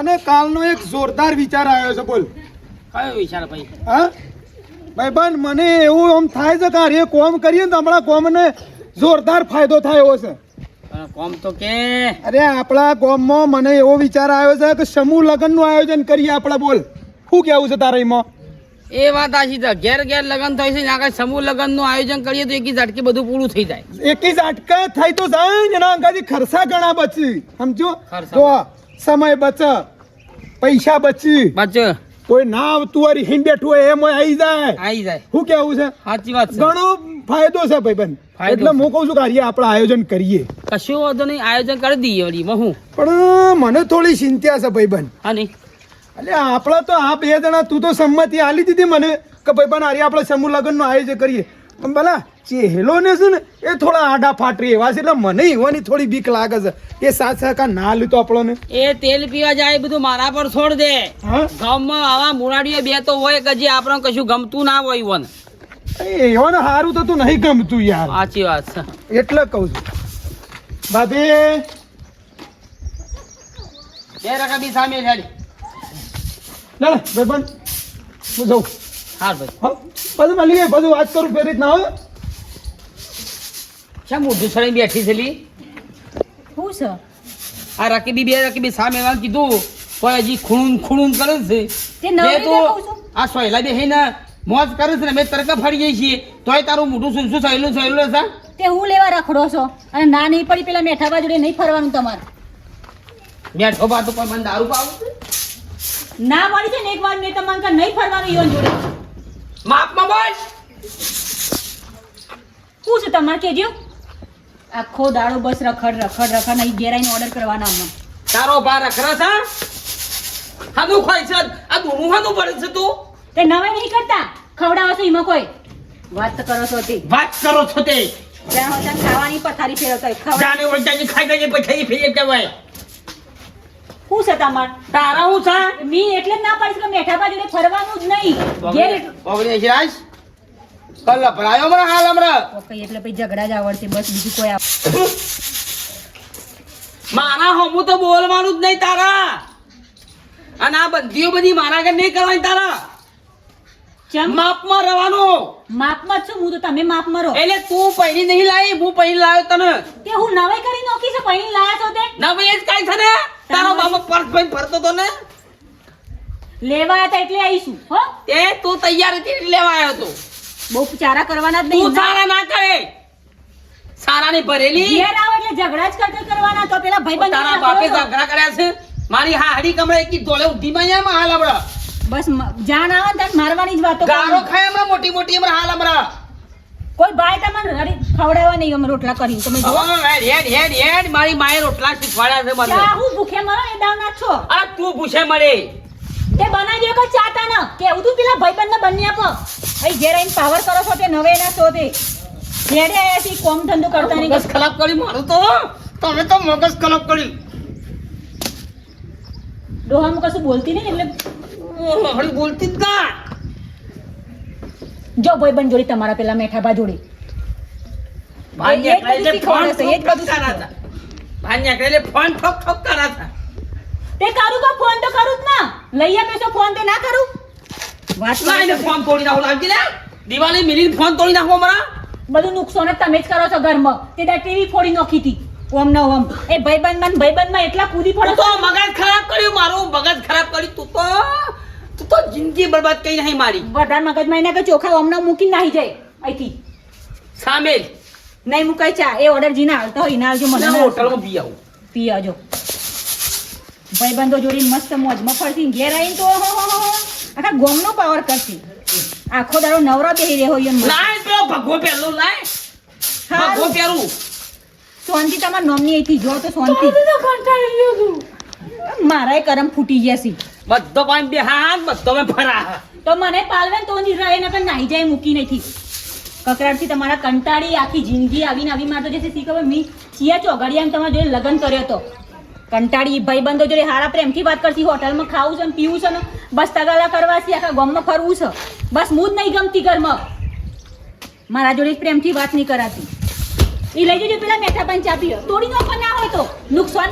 મને કાલનો એક જોરદાર વિચાર આવ્યો છે. બોલ કયો વિચાર ભાઈ? હા ભાઈબંધ, મને એવું આમ થાય છે કે અરે કોમ કરીએ ને તો આપણા કોમને જોરદાર ફાયદો થાય એવો છે. કોમ તો કે અરે આપણા ગામમાં મને એવો વિચાર આવ્યો છે કે સમૂહ લગ્નનું આયોજન કરીએ આપણે. બોલ શું કેવું છે તારા એમાં? એ વાત આશી છે. ઘેર ઘેર લગ્ન થાય છે ને આગળ સમૂહ લગ્નનું આયોજન કરીએ તો એકી ઝટકે બધું પૂરું થઈ જાય. એકી ઝાટકા થાય તો જાય ને એના અંગાથી ખર્ચા ઘણા બચી. સમજો ખર્ચા તો સમય બચે, પૈસા બચી, બચ કોઈ ના આવતું હોય હિન બેઠું હોય એમ આવી જાય. આવી જાય. શું કેવું છે? સાચી વાત છે. ઘણો ફાયદો છે ભાઈબંધ. ફાયદો એટલે હું કહું છું કે હારી આપણે આયોજન કરીએ. કશું વાંધો નહીં, આયોજન કરી દઈએ વળી હું. પણ મને થોડી ચિંતા છે ભાઈબંધ. હા નહીં એટલે આપણે તો આ બે જણા તું તો સંમતિ આલી દીધી મને કે ભાઈબંધ હારી આપણે સમૂહ લગ્નનું આયોજન કરીએ. પણ ભલા ચહેલો ને છે ને એ થોડા આડા ફાટરી એવા છે એટલે મને એવાની થોડી બીક લાગે છે. એ સાથ સહકાર ના લીધો આપણને. એ તેલ પીવા જાય એ બધું મારા પર છોડ દે. હા ગામમાં આવા મુરાડીઓ બે તો હોય કે જે આપણને કશું ગમતું ના હોય ઈવન. એવાને સારું તો તું નહીં ગમતું યાર. સાચી વાત છે. એટલે કહું છું ભાભી. બે રકા બી સામે રેડી. ના ભાઈબંધ હું જાઉં. હા ભાઈ. હા બધું મળી ગઈ. બધું વાત કરું ફેરી ના હોય. શા મોઢું સળી બેઠી છે લી? શું છે? આ રકીબી બે રકીબી સામે વાળા કીધું કોઈ હજી ખૂણું કરે છે. તે નવરી બે તો દેખાવ છું. આ સોયલા બે ને મોજ કરે છે ને અમે તરકા ફરી જઈએ છીએ તોય તારું મોઢું શું સહેલું છે. તે હું લેવા રખડો છો અને ના નહીં પડી પેલા મેઠાબા જોડે નહીં ફરવાનું તમારે. મેઠો બા તો કોઈ મને દારૂ પાવું છે? ના પડી છે ને એક વાર મેં તમારે કહ્યું નહીં ફરવાનું ઈવન જોડે. માપમાં બોલ. શું છે તમારે કેજો? આખો દાડો બસ રખડ નહીં ઘેરાઈને ઓર્ડર કરવાના અમને. તારો બા રખરા છે? હાનું ખાય છે? આ દૂનું હાનું પડે છે તું? તે નવાઈ નહીં કરતા ખવડાવો છો એમાં કોઈ વાત તો કરો છો તે વાત કરો છો તે જ્યાં હોય ત્યાં ખાવાની પથારી ફેરવતો હોય ખવડાવો. જાને વંચાની ખાઈ ગઈ પછી ફેર કહેવાય. શું છે તમારે? તારા હું છે? મી એટલે જ ના પાડીશ કે મેઠાબા જોડે ફરવાનું જ નહીં. ઘેર બગડે છે આજ કલ ભરાયો મને હાલ હમણાં ઓકે એટલે પછી ઝઘડા જ આવડશે બસ બીજું કોઈ મારા હમું તો બોલવાનું જ નહીં તારા. અને આ બંધીઓ બધી મારા ઘર નહીં કરવાની તારા. ચમ માપમાં રહેવાનું. માપમાં જ છું હું તો તમે માપમાં રહો. એટલે તું પહેરી નહીં લાવી હું પહેરી લાવ્યો તને. તે હું નવાઈ કરી નોખી છે પૈણી લાયા છો તે ના ભાઈ એ જ કાંઈ છે ને તારો બાબો પર્સ ભાઈ ફરતો તો ને લેવા આવ્યા હતા એટલે આવીશું હો. તે તું તૈયાર હતી લેવા આવ્યો તો. બહુ ચારા કરવાના જ તું નહીં. સારા ના કરે સારા ની ભરેલી. ઘેર આવો એટલે ઝઘડા જ કરવાના તો પેલા ભાઈબંધ તારા બાપે ઝઘડા કર્યા છે મારી હાડી કમળે એકી ધોળે ઉઠી માં જાય હાલ હમણાં. બસ જાણ આવે ને ત્યાં મારવાની જ વાતો ગારો કરવાની. ખાય હમણાં મોટી મોટી હમણાં હાલ હમણાં. કોઈ બાય તમને રડી ખવડાવવા નહીં અમે રોટલા કરીને તમે જુઓ. હેડ મારી માએ રોટલા શીખવાડ્યા છે મને. ચા હું ભૂખે મરો એ દાવ નાખો. અરે તું પૂછે મળે તે બનાવી દે કે ચાતા ન કેવું તું પેલા ભાઈબંધને બંને આપો. અહીં ઘેર આવીને પાવર કરો છો તે નવે ના છો તે ઘેરે આયા છે કોમ ધંધો કરતા નહીં. મગજ ખરાબ કરી મારું તો તમે તો મગજ ખરાબ કરી. ડોહામાં કશું બોલતી નહીં એટલે હળી બોલતી જ ના. જો ભાઈબંધ જોડે તમારા પેલા મેઠાબા જોડે ભાઈ એ જ બધું શીખવાડે છે, એ જ બધું શીખવાડે. ભાઈ એટલે ફોન ઠોક ઠોક કરા હતા. તે કરું તો ફોન તો કરું જ ના લઈ આપે ફોન તે ના કરું વાત લાઈને ફોન તોડી નાખો લાગી લે. દિવાળી મિલી ફોન તોડી નાખો મારા. બધું નુકસાન જ તમે જ કરો છો ઘરમાં. તે દા ટીવી ફોડી નાખી હતી ઓમ ન ઓમ એ ભાઈબંધમાં એટલા કૂદી પડો તું તો મગજ ખરાબ કર્યું મારું મગજ ખરાબ કર્યું તું તો જિંદગી બરબાદ કરી નાખી મારી. વધારે મગજમાં એના કે ચોખા ઓમના મૂકી નાહી જાય અહીંથી સામે નહીં મુકાય ચા એ ઓર્ડર જીના હાલતા હોય ના આવજો મને હોટલમાં પી આવું. પી આવજો ભાઈબંધો જોડી મસ્ત મોજમાં ફરતી ઘેર આવીને તો આખા ગોમનો પાવર કરતી આખો દાડો નવરા બેહી રહ્યો હોય એમ લાય પેલો ભગવો પહેલું લાય ભગવો પહેરું. શાંતિ તમારા નોમની અહીંથી જો તો શાંતિ મારાય કરમ ફૂટી ગયા છે બધો પાણી બે હાથ બધો મેં ફરા. તો મને પાલવે ને તો રહે ને પણ નાહી જાય મૂકી નથી કકરાટથી તમારા કંટાળી આખી જિંદગી આવીને આવી મારતો જશે શી ખબર મી ચિયા ચોઘડિયા તમારા જોડે લગ્ન કર્યો તો કંટાળી ભાઈબંધો જોડે હારા પ્રેમથી વાત કરતી હોટલમાં ખાવું છે ને પીવું છે ને બસ તગાલા કરવા છે આખા ગામમાં ફરવું છે બસ હું જ નહીં ગમતી ઘરમાં મારા જોડે પ્રેમથી વાત નહીં કરાતી એ લઈ જજો પેલા મેઠા પણ ચા પીઓ તોડી નાખો ના હોય તો નુકસાન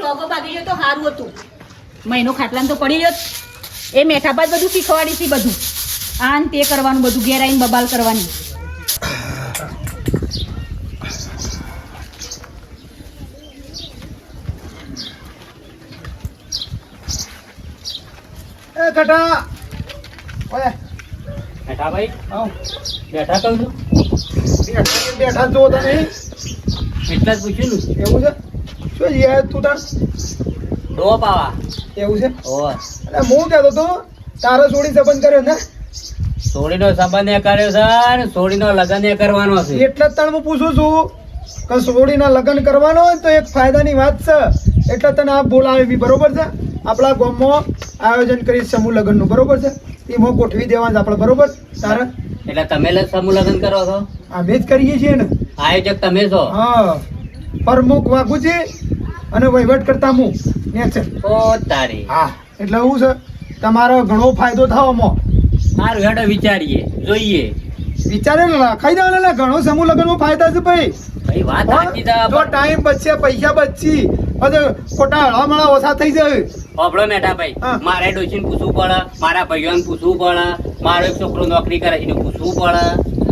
ટોગો ભાગી ગયો તો સારું હતું. મહિનો ખાટલામાં તો પડી રહ્યો. એ મેઠાબા જ બધું શીખવાડી હતી બધું. આ ને તે કરવાનું બધું ઘેર આવીને બબાલ કરવાની. એ કટા ઓય બેઠા ભાઈ આવ બેઠા કહું છું બેઠા જો તને એટલે જ પૂછ્યું ને એવું છે શું યાર તું તાર ડો પાવા એવું છે ઓ અરે હું કહેતો તો તારો છોડી સંબંધ કર્યો ને સોડીનો સંબંધ એ કર્યો છે ને સોડીનો લગ્ન એ કરવાનો છે એટલે જ તને હું પૂછું છું કે છોડીના લગ્ન કરવાનો હોય તો એક ફાયદાની વાત છે એટલે તને આ બોલાવે બી બરોબર છે આપણા ગામમાં આયોજન કરી સમૂહ લગ્નનું બરોબર છે એમાં ગોઠવી દેવાનું છે આપણે બરોબર તારે એટલે તમે સમૂહ લગ્ન કરો છો અમે જ કરીએ છીએ ને આયોજક તમે છો હા પ્રમુખ વાઘુજી અને વહીવટ કરતા હું ને છે ઓ તારી હા એટલે એવું છે તમારો ઘણો ફાયદો થાવ આમાં સારું હેડો વિચારીએ જોઈએ વિચારે ને ખાઈ દેવાના ને ઘણો સમૂહ લગ્નમાં ફાયદા છે ભાઈ ભાઈ વાત સાચી છે જો ટાઈમ બચશે પૈસા બચી બધે ખોટા હળામળા ઓછા થઈ જાય આપણો મેઠા ભાઈ હા. મારે ડોશીને પૂછવું પડે મારા ભાઈઓને પૂછવું પડે મારો એક છોકરો નોકરી કરે છે એને પૂછવું પડે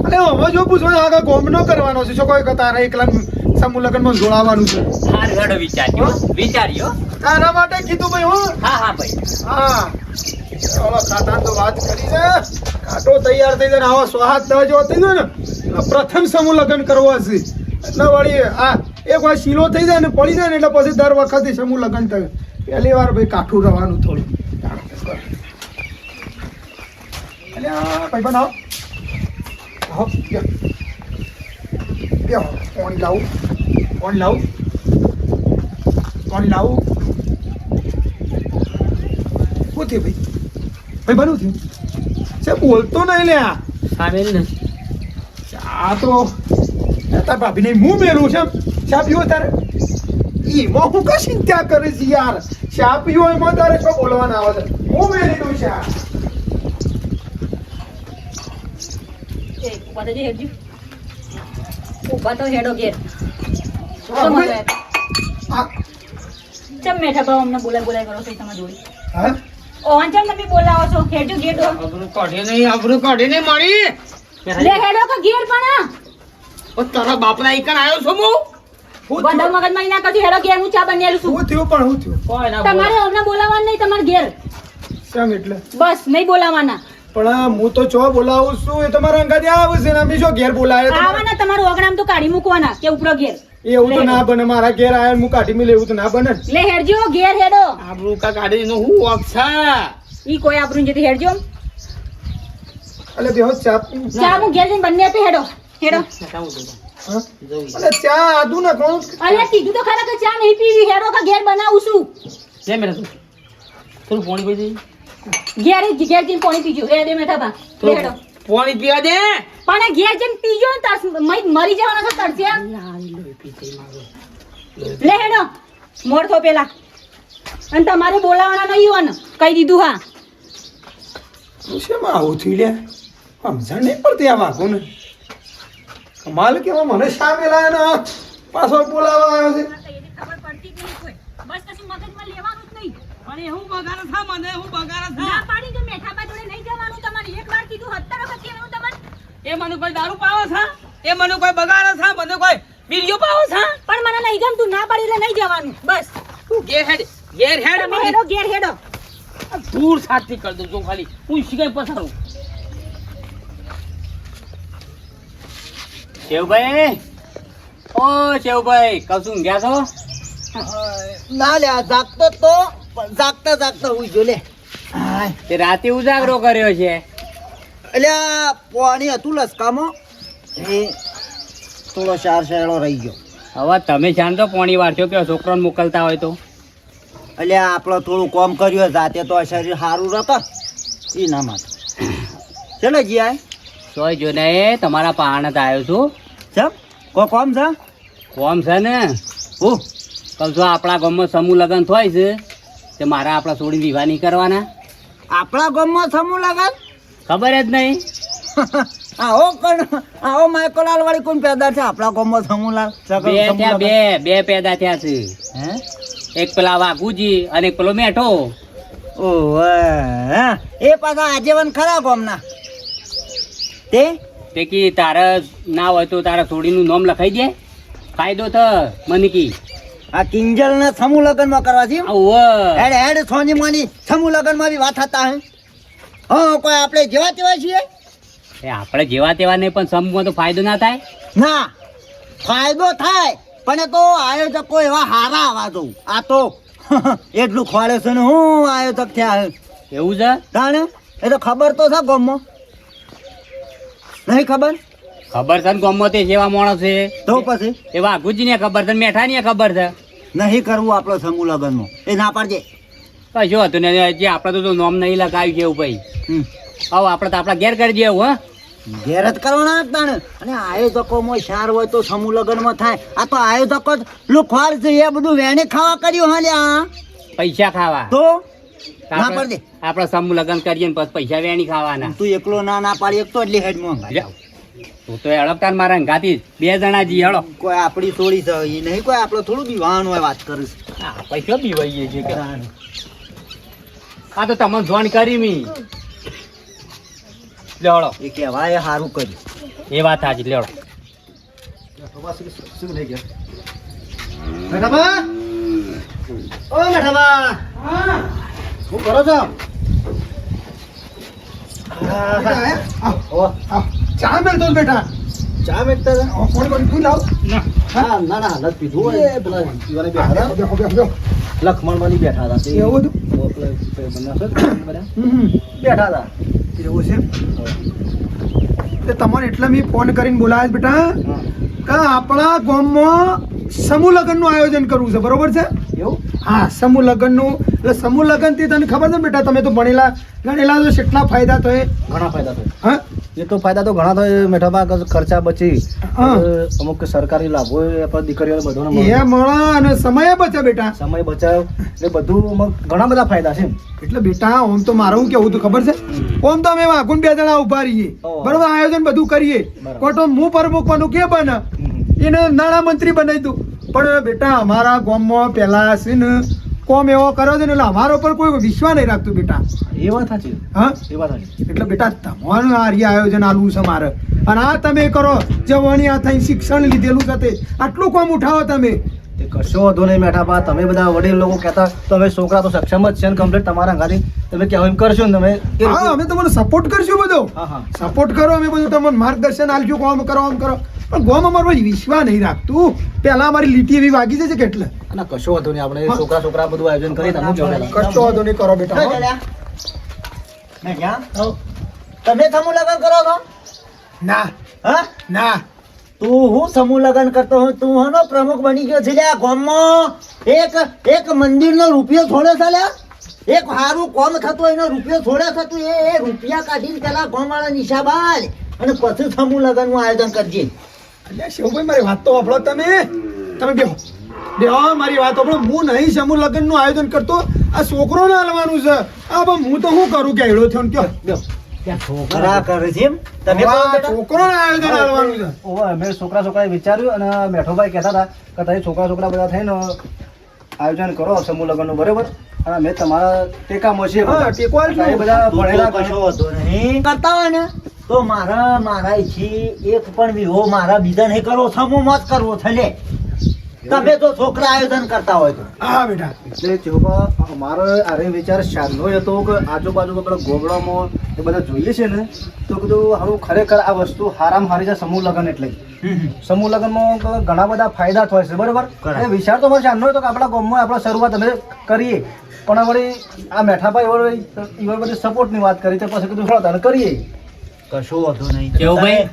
અરે હવે જો પૂછવાનું આગળ ગોમ નો કરવાનો છે શું કોઈ તારે એકલા સમૂહ લગ્નમાં જોડાવાનું છે સારું હેડો વિચાર્યો આના માટે કીધું ભાઈ હું હા હા ભાઈ હા ચાલો ખાતા તો વાત કરી છે કાંટો તૈયાર થઈ જાય ને આવા સ્વાદ દવા જેવો થઈ જાય ને એટલે પ્રથમ સમૂહ લગ્ન કરવો હશે એટલે વળી આ એક વાર શીલો થઈ જાય ને પડી જાય ને એટલે પછી દર વખતે સમૂહ લગ્ન થાય પહેલી વાર ભાઈ કાઠું રહેવાનું થોડું અલ્યા ભાઈ બનાવો પાણી લાવું શું થયું ભાઈ બનવું થયું છે બોલતો નહીં લ્યા સામેલ ને આ તો તાર ભાભી ને મું મેલું છે ચા પીવો તારે એમાં હું કા ચિંતા કરે છે યાર ચા પીવો એમાં તારે શું બોલવાના આવે છે હું મેલી દઉં ચા એ ઉભા તો જે હેડજો. ઉભા તો હેડો ઘેર. હા, તમે ભાઈ. આ, ચમ મેઠાબા અમને બોલાય કરો છો તમારી જોડે. હા? ઓન ચમ તમે બોલાવો છો હેડજો ઘેર ડો. આબરૂ કાઢે નહીં મારી લે હેડો કે ઘેર પણ તારા બાપના ઈકન આવ્યો છું હું શું બધા થયું? મગજમાં ઈ ના કરજો હેડો ઘેર હું ચા બનેલું છું. શું થયું પણ શું થયું કોઈ ના તમારે અમને બોલાવવાનું નહીં તમારે ઘેર. શેમ એટલે બસ નહીં બોલાવાના. પણ હું તો ચો બોલાવું છું એ તમારા અંગાથી આવે છે ને અમે શું ઘેર બોલાવે તમારે? આવાના તમારું ઓગણામ તો કાઢી મૂકવાના કે ઉપરો ઘેર. એવું તો ના બને મારા ઘેર આયા ને હું કાઢી મેલે એવું તો ના બને ને. લે હેડજો ઘેર હેડો. આબરૂ કા કાઢી નો હું ઓક્ષા ઈ કોઈ આપણું જતી હેડજો. અલે બેહો ચા ચા હું ઘેર જઈને બંને આપે હેડો. હેડો. હા? અલે ચા આદુ ના કોણ અલે કીધું તો ખરા કે ચા નહીં પીવી હેડો કે ઘેર બનાવું છું. લે મેરા તું થોડું પાણી પી દે ઘેર જઈને પાણી પીજો. રે દે મેઠાબા. લે હેડો. પાણી પીવા દે પણ ઘેર જઈને પીજો ને તાર મરી જવાના છો તરસ્યા. લે હેડો. મોડ થો પેલા. અને તમારે બોલાવાના નહીં હોને કહી દીધું હા. શેમાં આવું થયું લ્યા સમજણ નહીં પડતી આ વાઘો ને કમાલ કેવા મને સામે લાયા ને પાછો બોલાવા આવ્યો છે ખબર પડતી જ નહીં કોઈ. બસ કશું મગજમાં લેવાનું જ નહીં. અને હું બગાડ થા મને હું બગાડ ના પાડી જો મેઠાબા જોડે નહીં જવાનું તમારે. એક વાર કીધું 70 વખત કહેવાનું તમારે. એ મને કોઈ દારૂ પાવો છે એ મને કોઈ બગાડ છે મને કોઈ બીડીઓ પાવો છે પણ મને નહીં ગમતું. ના પાડી એટલે નહીં જવાનું. બસ ઘેર હેડ તમે હેડો ઘેર હેડો. દૂર સાથી કર દઉં છું ખાલી હું શીખાય પસારું શેવભાઈ ઓ શેવભાઈ કશું ગયા છો ના લે આ જાગતો તો પણ જાગતા હું જો લે તે રાતે ઉજાગરો કર્યો છે એટલે આ પાણી હતું લસકામાં એ થોડો શાર શેડો રહી ગયો. હવે તમે જાણતો પોણી વાર છો કે છોકરાને મોકલતા હોય તો એટલે આપણે થોડું કોમ કર્યું જાતે તો આ શરીર સારું રહેતા એ ના માટે ચલો જીયા સોય જોને તમારા પહાણ જ આવ્યો છું ચમ કોઈ કોમ છે કોમ છે ને હું કહું છું આપણા ગામમાં સમૂહ લગ્ન થાય છે તે મારા આપણા છોડી વિવાહ નહીં કરવાના આપણા ગામમાં સમૂહ લગન ખબર જ નહીં આવો માયકોલાલ વાળી કોણ પેદા છે આપણા ગામમાં સમૂહલાલ બે થયા બે પેદા થયા છે હે એક પેલા વાઘુજી અને એક પેલો મેઠો. ઓવે એ પાછા આજીવન ખરા ગોમના તે તે કી તારે ના હોય તો તારા છોડીનું નામ લખાઈ દે, ફાયદો થ મને કી. આ કિંજલ ને સમૂહ લગ્ન માં કરવા છે ઓવે. હેડ હેડ સોની મોની સમૂહ લગ્ન માં બી વાત થતા હે હા કોઈ આપણે જેવા તેવા છીએ એ આપણે જેવા તેવા નહીં, પણ સમૂહમાં તો ફાયદો ના થાય. ના ફાયદો થાય પણ એ તો આયોજકો એવા હારા આવા દઉં આ તો એટલું ખોળે છે ને હું આયોજક થયા હે એવું છે? તાણે એ તો ખબર તો છે ગામમાં નહીં ખબર ખબર છે ને ગામમાં તે જેવા માણસ છે. તો પછી એ વાઘુજી ને ખબર છે, મેઠા ને ખબર છે. નહીં કરવું આપણો સમૂહ લગ્નમાં એ ના પાડજે કશું હતું ને જે આપણે તો નામ નહીં લગાવ્યું છે એવું ભાઈ. હમ. હવે આપણે તો આપણા ઘેર કરી દઈએ હા. ઘેર જ કરવાના જ તાણે અને આયોજકોમાં શાર હોય તો સમૂહ લગ્નમાં થાય આ તો આયોજકો જ લુખવાડ છે એ બધું વેણે ખાવા કર્યું હા લ્યા પૈસા ખાવા. તો ના પાડજે આપણે સમૂહ લગ્ન કરીએ ને પછી પૈસા વેણી ખાવાના. તું એકલો ના પાડી એક તો એટલી હેડમાં લ્યો. તું તો હળપતા મારા ગાતી 2 જણા જી હળો. કોઈ આપણી થોડી છે એ નહીં કોઈ આપણો થોડું બીવાનું હોય વાત કરીશ પૈસા બીવાઈએ છે કે આ તો તમને જોણ કરી મી. લેવડો. એ કહેવાય સારું કર્યું એ વાત સાચી. લેવડો. મેઠાબા ઓ મેઠાબા શું કરો છો ચા મેળતો જ બેટા. ચા મેકતા હતા કોણ કોણ તું લાવ. હા ના ના હાલત પીધું હોય પેલા યુવાને બેઠા હતા બેહો, બેહો, બેહો. લખમણમાં બેઠા હતા તે એવું હતું? પેલા બધા હમ. બેઠા હતા એવું છે તે તમારે એટલે મેં ફોન કરીને બોલાવ્યા છે બેટા કે આપણા ગામમાં સમૂહ લગ્નનું આયોજન કરવું છે, બરોબર છે? એવું હા, સમૂહ લગ્નનું. એટલે સમૂહ લગ્નથી તને ખબર છે ને બેટા, તમે તો ભણેલા ગણેલા તો કેટલા ફાયદા થાય. ઘણા ફાયદા થાય હા એ તો ફાયદા તો ઘણા થાય મેઠાબા ખર્ચા બચી હા. અમુક સરકારી લાભો આપણા દીકરીઓને બધાને મળે. એ મળે અને સમય બચે બેટા. સમય બચાવ એટલે બધું ઘણા બધા ફાયદા છે એટલે બેટા આમ તો મારે હું કેવું તું ખબર છે, આમ તો અમે વાઘુન 2 જણા ઉભા રહીએ, ઓહો. બરોબર, આયોજન બધું કરીએ, બરાબર. કોટો હું પ્રમુખવાનું કે બને એને નાણામંત્રી બનાવી દઉં. પણ બેટા અમારા ગામમાં પેલા છે ને કોમ એવો કર્યો છે ને એટલે અમારા ઉપર કોઈ વિશ્વાસ નહીં રાખતું બેટા. એ વાત સાચી હા, એ વાત સાચી એટલે બેટા તમારું આ રહ્યા આયોજન આલવું છે મારે, અને આ તમે કરો જવાની આ થઈને શિક્ષણ લીધેલું છે તે આટલું કોમ ઉઠાવો તમે. એ કશો વાંધો નહીં મેઠાબા તમે બધા વડીલ લોકો કહેતા તમે છોકરા તો સક્ષમ જ છે ને કમ્પ્લીટ તમારા અંગાથી તમે કહેવો એમ કરશો ને તમે હા, અમે તમને સપોર્ટ કરશું બધો. હા હા સપોર્ટ કરો, અમે બધું તમને માર્ગદર્શન આલજો, કોમ કરો આમ કરો. પણ ગોમ અમારો વિશ્વાસ નહીં રાખતું. પેલા અમારી લીટી એવી વાગી જશે કેટલે. ના કશો વાંધો નહીં આપણે છોકરા બધું આયોજન કરી તમે જોડેલા. કશો વાંધો નહીં, કરો બેટા હો. તમે સમૂહ લગ્ન કરો છો ના હા ના, તું હું સમૂહ લગ્ન કરતો હું તું હનો પ્રમુખ બની ગયો છે લ્યા ગામમાં એક મંદિરનો રૂપિયો છોડે છે લ્યા એક સારું કોમ થતું એનો રૂપિયો છોડે થતું એ રૂપિયા કાઢીને પેલા ગામવાળા નિશાબાલ અને પછી સમૂહ લગ્નનું આયોજન કરજે અલ્યા શિવભાઈ મારી વાત તો સાંભળો તમે બેહો બેહો, મારી વાત સાંભળો. હું નહીં સમૂહ લગ્નનું આયોજન કરતો, આ છોકરોને હાલવાનું છે. આ પણ હું તો શું કરું કે હેડો થયો ને કયો બેહો. છોકરા કરે છે એમ તમે આ કહો બેટા? છોકરોને આયોજન હાલવાનું છે. ઓવે અમે છોકરાએ વિચાર્યું અને મેઠોભાઈ કહેતા હતા કે તમે છોકરા બધા થઈને આયોજન કરો સમૂહ લગ્નનું બરોબર અને અમે તમારા ટેકામાં છીએ હા, ટેકો આલજો. એ બધા તું તો ભણેલા કશો વાંધો નહીં. કરતા હોય ને તો મારા ઈચ્છી એક પણ વિહો મારા બીજા નહીં કરવો સમૂહમાં જ કરવો છે લે તમે તો છોકરા આયોજન કરતા હોય તો હા બેટા, એટલે ચોપા મારો આરે વિચાર શાનનો હતો કે આજુબાજુ પેલા ગોબડામાં એ બધા જોઈએ છે ને તો કીધું હારું ખરેખર આ વસ્તુ હારામાં હારી છે સમૂહ લગ્ન એટલે સમૂહ લગ્નમાં ઘણા બધા ફાયદા થાય છે બરોબર correct. એ વિચાર તો મારો શાનનો હતો કે આપણા ગામમાં આપણે શરૂઆત અમે કરીએ પણ વળી આ મેઠાભાઈ એવા બધી સપોર્ટની વાત કરી તો પછી કીધું થોડા તને કરીએ કશો વાંધો નહીં કેવું ભાઈ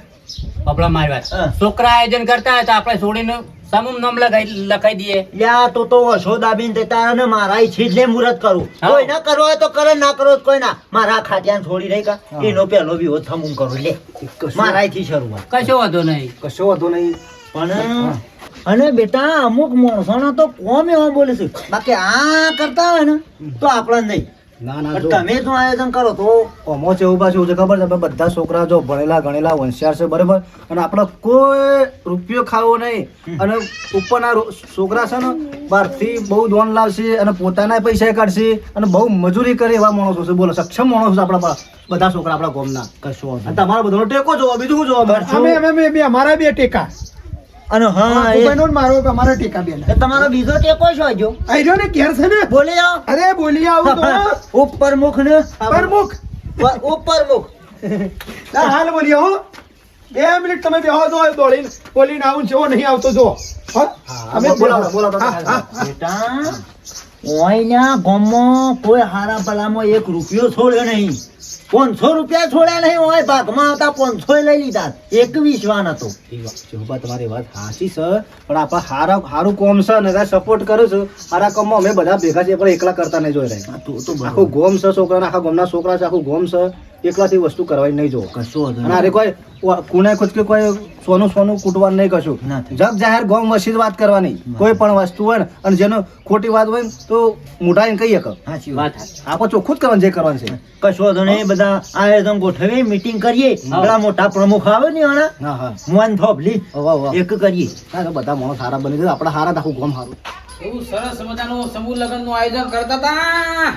આપણા મારી વાત, હા. છોકરા આયોજન કરતા હોય તો આપણે છોડીને સમૂહ નામ લખાઈ દઈએ. યા તો વસો દાબીને દેતા અને મારા ઈચ્છી જ લે મુહૂર્ત કરું હા. કોઈ ના કરવો હોય તો કરે ના કરો તો કોઈ ના મારા ખાટિયાને છોડી રહી કા હા. એનો પહેલો વિવો થમું કરું લે મારા થી શરૂઆત કશો વાંધો નહીં. કશો વાંધો નહીં પણ અને બેટા અમુક માણસોના તો કોમ એવા બોલે છે બાકી આ કરતા હોય ને તો આપણે નહીં ના ના પણ જો તમે શું આયોજન કરો તો અમો છે એવું પાછું છે ખબર છે આપણે બધા છોકરા જો ભણેલા ગણેલા હોશિયાર છે બરાબર અને આપણે કોઈ રૂપિયો ખાવો નહીં અને ઉપરના છોકરા છે ને બહારથી બહુ લોન લાવશે અને પોતાના પૈસા કાઢશે અને બહુ મજૂરી કરે એવા માણસો છે બોલો સક્ષમ માણસો છે આપણા બધા છોકરા આપણા ગામના કશું અને તમારો બધાનો ટેકો જોવો બીજું શું જોવો અમે બે અમારા બે ટેકા અને હા એ ભાઈનો ને મારો અમારા ટેકા બે એ તમારો બીજો ટેકો છો જો આઈ રહ્યો ને ઘેર છે ને બોલી જાઓ અરે બોલી આવું તો ઉપર મુખ ને પ્રમુખ ઉપર મુખ ના હાલ બોલી હો 2 મિનિટ તમે બેહો તો દોડીને બોલીને આવું જેવો નહીં આવતો જો અમે બોલાવો બોલાવો બેટા ઓયના ગામમાં કોઈ હારા ભલામાં 1 રૂપિયો છોડ્યો નહીં 500 રૂપિયા છોડ્યા નહીં ઓય ભાગમાં આવતા 500 લઈ લીધા 21 વાન હતો શોભા તમારી વાત સાચી છે પણ આપણે હારું કોમ છે ને સપોર્ટ કરું છું હારા કોમમાં અમે બધા ભેગા છે પણ એકલા કરતા નહીં જોઈ રહ્યા આખું ગોમ છે છોકરાના આખા ગામના છોકરા છે આખું ગોમ છે એકલાથી વસ્તુ કરવાની નહીં જોવો કશું અને અરે કોઈ કુણે ખુદ કે કોઈ સોનું કૂટવાનું નહીં કશું ના થાય. જગ જાહેર ગામ વસીત વાત કરવાની કોઈ પણ વસ્તુ હોય ને અને જેનો ખોટી વાત હોય ને તો મોઢા એને કહીએ કે સાચી વાત આપણે ચોખ્ખું જ કરવાનું જે કરવાનું છે કશો તો નહીં બધા આયોજન ગોઠવી મીટિંગ કરીએ પેલા મોટા પ્રમુખ આવે ને આના હા હા મોહન થોપલી વાહ વાહ એક કરીએ હા તો બધા માણસ સારા બની જાય આપણા સારા આખું ગામ સારું એવું સરસ મજાનું સમૂહ લગ્નનું આયોજન કરતા હતા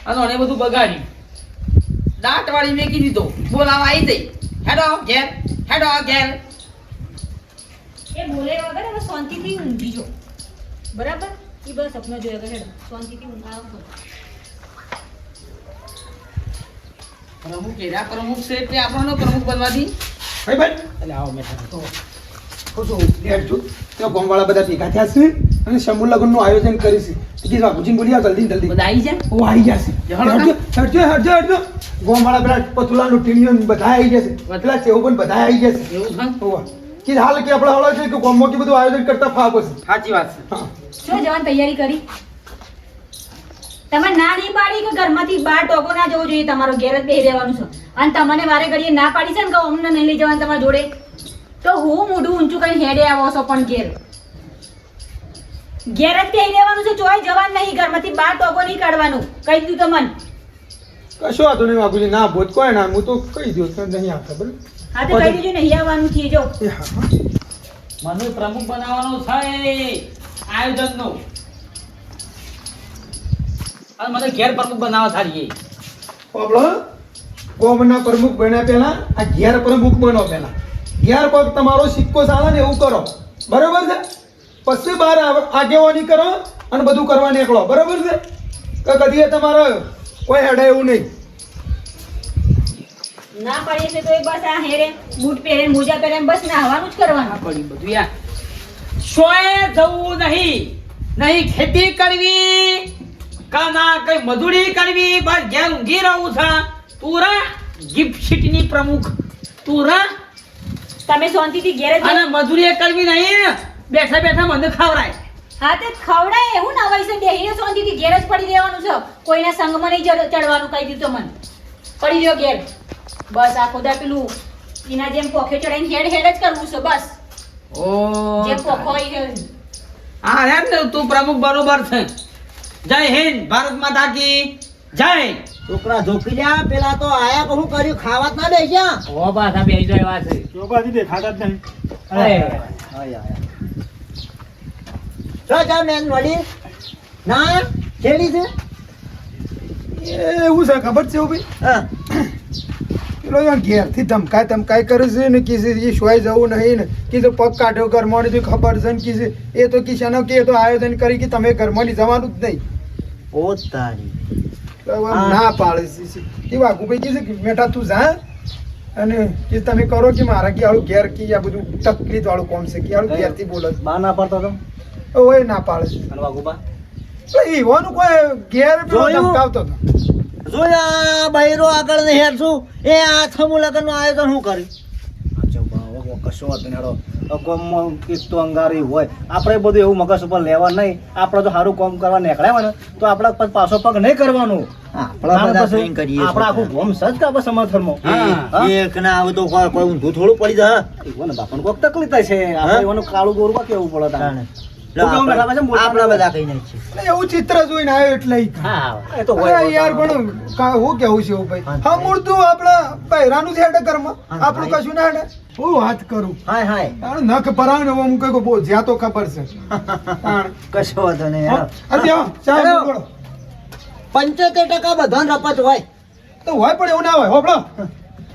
અને એને બધું બગાડ્યું દાંત વાળી મેકી દીધો બોલાવા આવી જઈ હેડો ઘેર એ બોલે વગર હવે શાંતિથી ઊંઘી જો બરાબર એ બધા સપના જોયા કરે શાંતિથી ઊંઘાવો પ્રમુખ એરા પ્રમુખ છે એટલે આપણને પ્રમુખ બનવાથી ભાઈ ભાઈ એટલે આવો મેઠા ખુશું લેટ જો ત્યાં ગામવાળા બધા ભેગા થયા છે અને સમૂહ લગ્નનું આયોજન કરીશું કીધું બાપુજીને બોલ્યા જલ્દી બધા આવી જાય ઓ આવી જશે હટજો ગામવાળા પેલા પતુલાનું ટીણીઓ બધા આવી જશે પેલા ચેવું પણ બધા આવી જશે એવું છે ઓવા કે હાલ કે આપણે હળો છે કે ગામમાં કે બધું આયોજન કરતા ફાવ પછી સાચી વાત છે હા શું જવાની તૈયારી કરી તમે ના નહીં પાડી કે ઘરમાંથી બહાર ટોકો ના જવો જોઈએ તમારો ઘેર જ બેહી રહેવાનું છે અને તમને વારે ઘડીએ ના પાડી છે ને કે અમને નહીં લઈ જવાનું તમારા જોડે તો હું મોઢું ઊંચું કરીને હેડે આવો છો પણ ઘેર જ બેહી રહેવાનું છે ચોય જવાનું નહીં ઘરમાંથી બહાર ટોકો નહીં કાઢવાનું કહી દીધું તમને કશો વાતો નહીં બાપુજી ના ભૂત કોઈ ના હું તો કહી દઉં તો નહીં આવતા બરાબર હા તો કહી દેજો નહીં આવવાનું છે જો એ હા મને પ્રમુખ બનાવવાનો છે આયોજનનો અને મને ઘેર પ્રમુખ બનાવવા થારીએ આપણો ગામના પ્રમુખ બન્યા પહેલા આ ઘેર પ્રમુખ બનો પહેલા ઘેર કોક તમારો સિક્કો ચાલે ને એવું કરો બરોબર છે પછી બહાર આગેવાની કરો અને બધું કરવા નીકળો બરોબર છે કે કદી તમારે કોઈ હેડે એવું નહીં ના પાડીએ છે તો એ બસ આ હેરે બૂટ પહેરે મોજા પહેરે બસ નાહવાનું જ કરવાનું પડ્યું બધું યાર શોએ જવું નહીં ખેતી કરવી કાના કઈ મજૂરી કરવી બસ ઘેર ઊંઘી રહું છે તું રા ગિફ્ટ સિટીની પ્રમુખ તું રા તમે શાંતિથી ઘેર જ અને મજૂરી કરવી નહીં બેઠા બેઠા મને ખવડાય હા તે ખવડાય એવું ના હોય છે બેહીને શાંતિથી ઘેર જ પડી રહેવાનું છે કોઈના સંગમાં નહીં ચડવાનું કહી દીધું મને પડી રહ્યો ઘેર બસ આ ખુદા પેલું એના જેમ પોખે ચડાઈને હેડ હેડ જ કરવું છે બસ ઓ જેમ પોખો હોય છે હા યાર ને તું પ્રમુખ બરોબર છે જય હિન્દ ભારત માતા કી જય છોકરા ઝોકી લ્યા પેલા તો આયા કહું કર્યું ખાવા જ ના બેસ્યા ઓ પાછા બેસી જાય વાત છે ચોપાથી દેખાતા જ નહીં જો જા મેન વળી ના ખેડી છે એવું છે ખબર છે એવું ભાઈ હા પેલો ઘેરથી ધમકાય કરે છે ને કે એ શોય જવું નહીં ને કીધું પગ કાઢ્યો ઘરમાં તો ખબર છે ને કીધું એ તો કિશાનો કે એ તો આયોજન કરી કે તમે ઘરમાં જવાનું જ નહીં ઓ તારી તો હવે ના પાડે છે કે વાઘુભાઈ કીધું કે બેટા તું જા અને કે તમે કરો કે મારા કે આળું ઘેર કે આ બધું તકલીફ વાળું કોમ છે કે આળું ઘેરથી બોલે છે બા ના પડતો તો ઓય ના પાડે છે અને વાગુબા તો ઈવાનું કોઈ ઘેર પેલો જોયું? ધમકાવતો હતો જોયા બૈરો આગળ ને હેરશું એ આ સમૂહ લગ્ન નું આયોજન શું કર્યું કશો વાત નહીં હેડો કોમમાં એક તો અંગારી હોય આપણે બધું એવું મગજ ઉપર લેવા નહીં આપણે જો સારું કામ કરવા નીકળ્યા હોય ને તો આપણે પછી પાછો પગ નહીં કરવાનું આપણા બધા swing કરીએ છીએ. આપણે આખું ગોમ સજ કે આપણે સમર્થનમાં હા એક ના આવે તો કોઈ ઊંધું થોડું પડી જાય ઈવોને બાપાને કોઈક તકલીફ થાય છે આપણે ઈવોનું કાળું ગોરું કેવું પડે તાણે. હું કહું, મેઠા ભાઈ, આપણા બધા કઈ નહીં છે. એટલે એવું ચિત્ર જોઈને આવ્યો એટલે ઈ. હા એ તો હોય, અરે યાર પણ હું કેવું છે એવું ભાઈ હા મૂળતું આપણા બૈરાનું છે હેડે ઘરમાં આપણું કશું ના હેડે હું વાત કરું હાય હાય તારું નખ ભરાવે ને હું કઈ બહુ જ્યાં તો ખબર છે તાણ. કશો વાંધો નહીં હા, અરે આવો, ચા હેલો. બોલો. 75% બધાને રપત હોય. તો હોય પણ એવું ના હોય હોપડો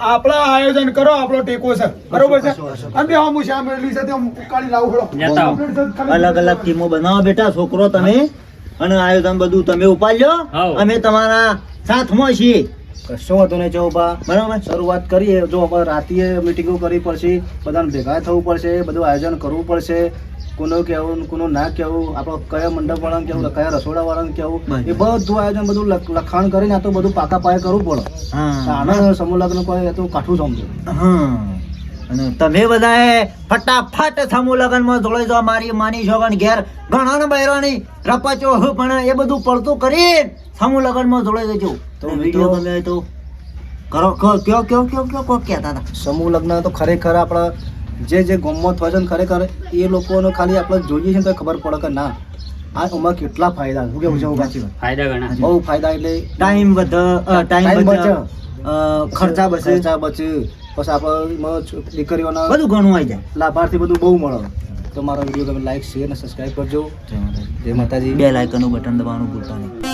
આપણા આયોજન કરો આપણો ટેકો છે બરોબર છે અને બે હું શ્યામ મેળવી છે તે હું કાઢી લાવું ખરો. જતા આવો. અલગ અલગ ટીમો બનાવો બેટા, છોકરો તમે અને આયોજન બધું તમે ઉપાડ્યો. હાઉ. અમે તમારા સાથમાં છીએ. કશો વાંધો નહીં ચૌબા. બરાબર. શરૂઆત કરીએ. જો આપણે રાતે મીટિંગો કરવી પડશે, બધાને ભેગા થવું પડશે, બધું આયોજન કરવું પડશે. કોનું કેવું કોનું ના કેવું, આપણો કયા મંડપ વાળાને કેવું, કયા રસોડા વાળાને કેવું, એ બધું આયોજન બધું લખાણ કરીને આ તો બધું પાકા પાયે કરવું પડે. હા આના સમૂહ લગ્ન કોઈ એ તો કાઠું સમજો. હા. અને તમે બધાએ ફટાફટ સમૂહ લગનમાં જોડાઈ જાઓ. મારી માની છોકરાને ઘેર ઘણા બૈરાની રપાચો પણ એ બધું પડતું કરી સમૂહ લગનમાં જોડાઈ જજો. તો તો વિડીયો ગમે તો કરો. કયો કયો કયો કયો કોક કહેતા હતા. સમૂહ લગ્ન તો ખરેખર આપણા જે ગામમાં થાય છે ને ખરેખર એ લોકોને ખાલી આપણે જોઈએ છે તો ખબર પડે કે ના આ ઉંમર કેટલા ફાયદા શું કેવું છે હું સાચી વાત. ફાયદા ઘણા છે. બહુ ફાયદા એટલે ટાઈમ વધે, ટાઈમ ટાઈમ બચે, બચે. ખર્ચા બચે, ખર્ચા બચે. પછી આપણે દીકરીઓના બધું ઘણું આવી જાય. લાભાર્થી બધું બહુ મળે. તો મારો વિડીયો તમે લાઈક શેર અને સબસ્ક્રાઈબ કરજો. જય માતાજી. બે લાઇકનનું બટન દબાવવાનું ભૂલતા નહીં.